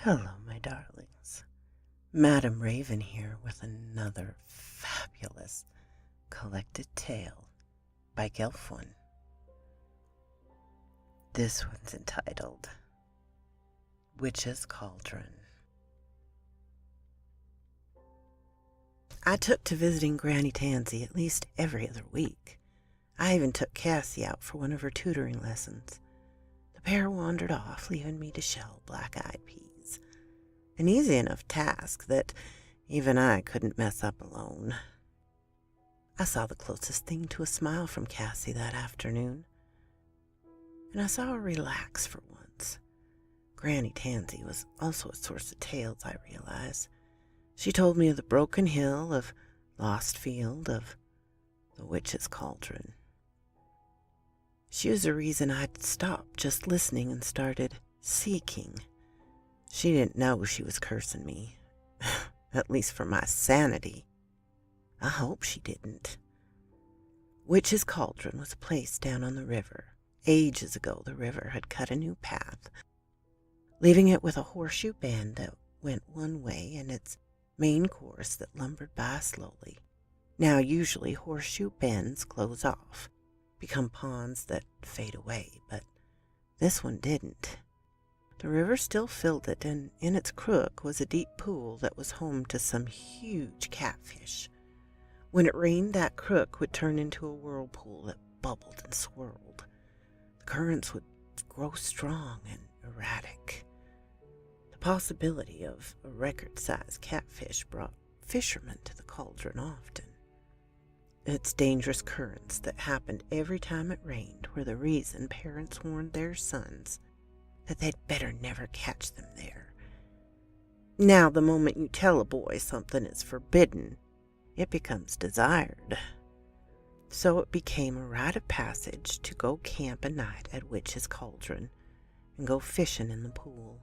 Hello, my darlings. Madam Raven here with another fabulous collected tale by Gelfwyn. This one's entitled Witch's Cauldron. I took to visiting Granny Tansy at least every other week. I even took Cassie out for one of her tutoring lessons. The pair wandered off, leaving me to shell black-eyed peas. An easy enough task that even I couldn't mess up alone. I saw the closest thing to a smile from Cassie that afternoon, and I saw her relax for once. Granny Tansy was also a source of tales, I realized. She told me of the broken hill, of lost field, of the witch's cauldron. She was the reason I'd stopped just listening and started seeking. She didn't know she was cursing me, at least for my sanity. I hope she didn't. Witch's Cauldron was a place down on the river. Ages ago, the river had cut a new path, leaving it with a horseshoe bend that went one way and its main course that lumbered by slowly. Now, usually horseshoe bends close off, become ponds that fade away, but this one didn't. The river still filled it, and in its crook was a deep pool that was home to some huge catfish. When it rained, that crook would turn into a whirlpool that bubbled and swirled. The currents would grow strong and erratic. The possibility of a record-sized catfish brought fishermen to the cauldron often. Its dangerous currents that happened every time it rained were the reason parents warned their sons that they'd better never catch them there. Now, the moment you tell a boy something is forbidden, it becomes desired. So it became a rite of passage to go camp a night at Witch's Cauldron and go fishing in the pool.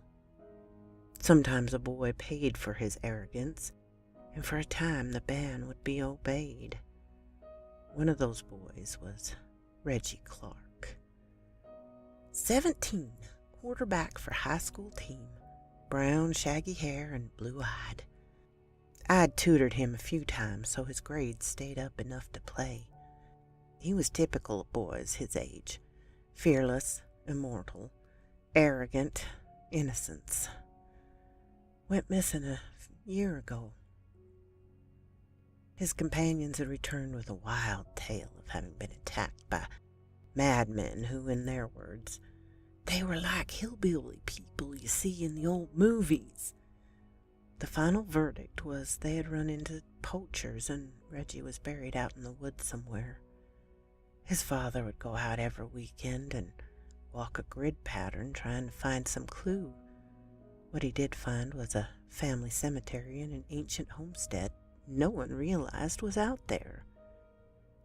Sometimes a boy paid for his arrogance, and for a time the ban would be obeyed. One of those boys was Reggie Clark. 17, quarterback for high school team, brown shaggy hair and blue-eyed. I'd tutored him a few times so his grades stayed up enough to play. He was typical of boys his age, fearless, immortal, arrogant, innocence. Went missing a year ago. His companions had returned with a wild tale of having been attacked by madmen who, in their words, they were like hillbilly people you see in the old movies. The final verdict was they had run into poachers and Reggie was buried out in the woods somewhere. His father would go out every weekend and walk a grid pattern trying to find some clue. What he did find was a family cemetery in an ancient homestead no one realized was out there.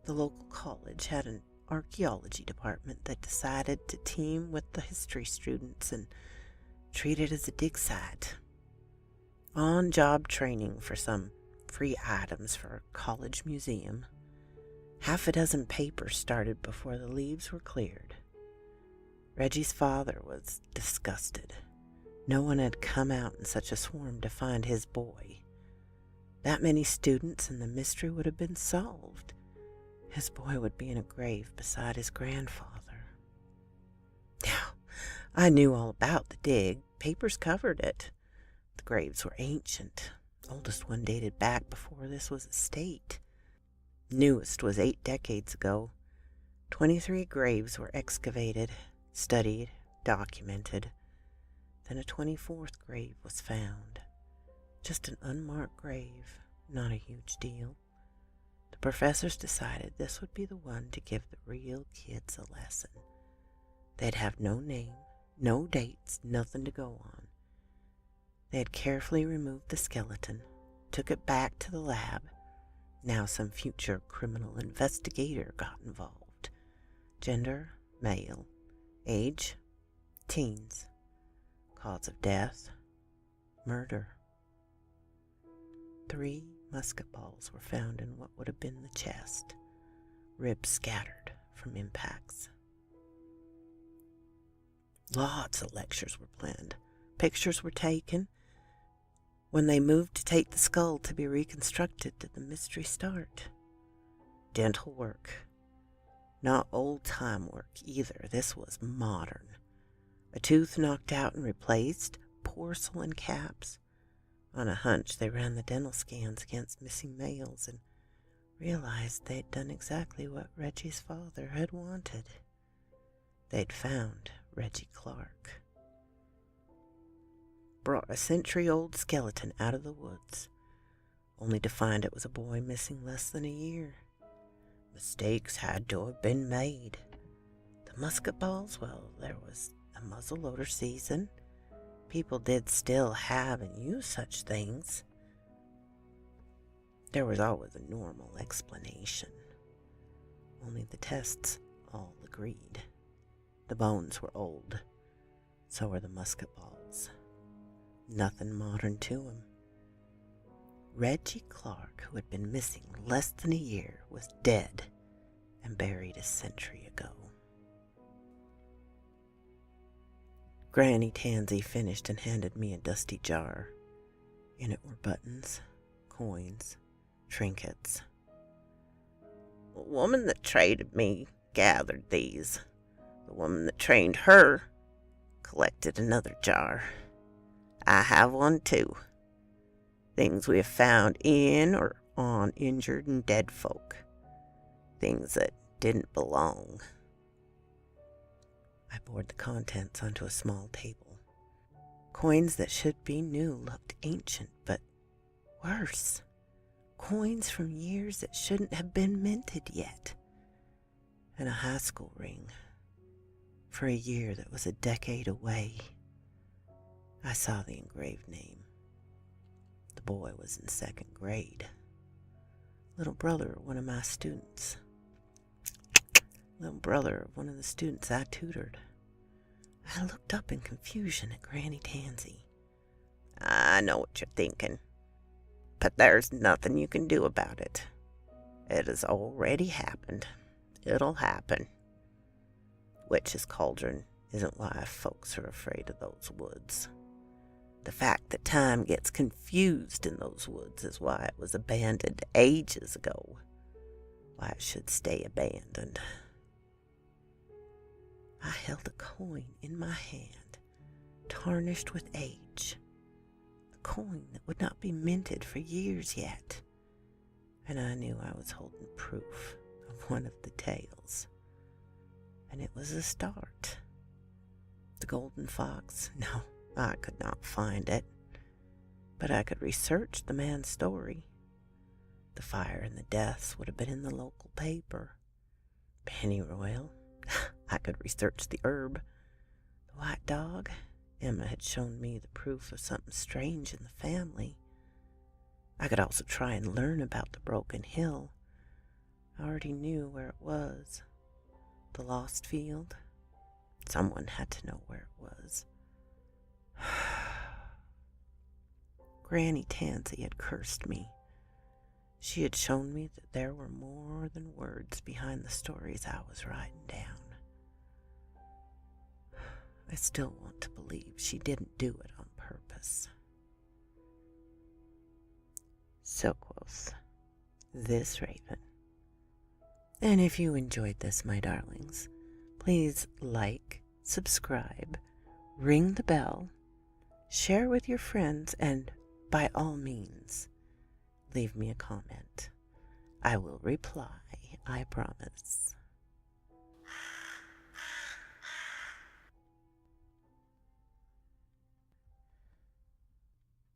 The local college had an archaeology department that decided to team with the history students and treat it as a dig site. On-job training for some free items for a college museum. Half a dozen papers started before the leaves were cleared. Reggie's father was disgusted. No one had come out in such a swarm to find his boy. That many students and the mystery would have been solved. His boy would be in a grave beside his grandfather. Now, I knew all about the dig. Papers covered it. The graves were ancient. Oldest one dated back before this was a state. Newest was 8 decades ago. 23 graves were excavated, studied, documented. Then a 24th grave was found. Just an unmarked grave, not a huge deal. The professors decided this would be the one to give the real kids a lesson. They'd have no name, no dates, nothing to go on. They had carefully removed the skeleton, took it back to the lab. Now some future criminal investigator got involved. Gender, male. Age, teens. Cause of death, murder. 3 musket balls were found in what would have been the chest, ribs scattered from impacts. Lots of lectures were planned. Pictures were taken. When they moved to take the skull to be reconstructed, did the mystery start. Dental work. Not old-time work either. This was modern. A tooth knocked out and replaced, porcelain caps. On a hunch, they ran the dental scans against missing males and realized they'd done exactly what Reggie's father had wanted. They'd found Reggie Clark. Brought a century-old skeleton out of the woods, only to find it was a boy missing less than a year. Mistakes had to have been made. The musket balls, well, there was a muzzleloader season. People did still have and use such things. There was always a normal explanation. Only the tests all agreed. The bones were old. So were the musket balls. Nothing modern to him. Reggie Clark, who had been missing less than a year, was dead and buried a century ago. Granny Tansy finished and handed me a dusty jar. In it were buttons, coins, trinkets. The woman that traded me gathered these. The woman that trained her collected another jar. I have one too. Things we have found in or on injured and dead folk. Things that didn't belong. I poured the contents onto a small table. Coins that should be new looked ancient, but worse. Coins from years that shouldn't have been minted yet. And a high school ring for a year that was a decade away. I saw the engraved name. The boy was in 2nd grade. Little brother of one of my students. Little brother of one of the students I tutored. I looked up in confusion at Granny Tansy. I know what you're thinking, but there's nothing you can do about it. It has already happened. It'll happen. Witch's Cauldron isn't why folks are afraid of those woods. The fact that time gets confused in those woods is why it was abandoned ages ago. Why it should stay abandoned. I held a coin in my hand, tarnished with age. A coin that would not be minted for years yet. And I knew I was holding proof of one of the tales. And it was a start. The golden fox? No, I could not find it. But I could research the man's story. The fire and the deaths would have been in the local paper. Pennyroyal? I could research the herb. The white dog? Emma had shown me the proof of something strange in the family. I could also try and learn about the broken hill. I already knew where it was. The lost field. Someone had to know where it was. Granny Tansy had cursed me. She had shown me that there were more than words behind the stories I was writing down. I still want to believe she didn't do it on purpose. So quoth this raven. And if you enjoyed this, my darlings, please like, subscribe, ring the bell, share with your friends, and by all means, leave me a comment. I will reply, I promise.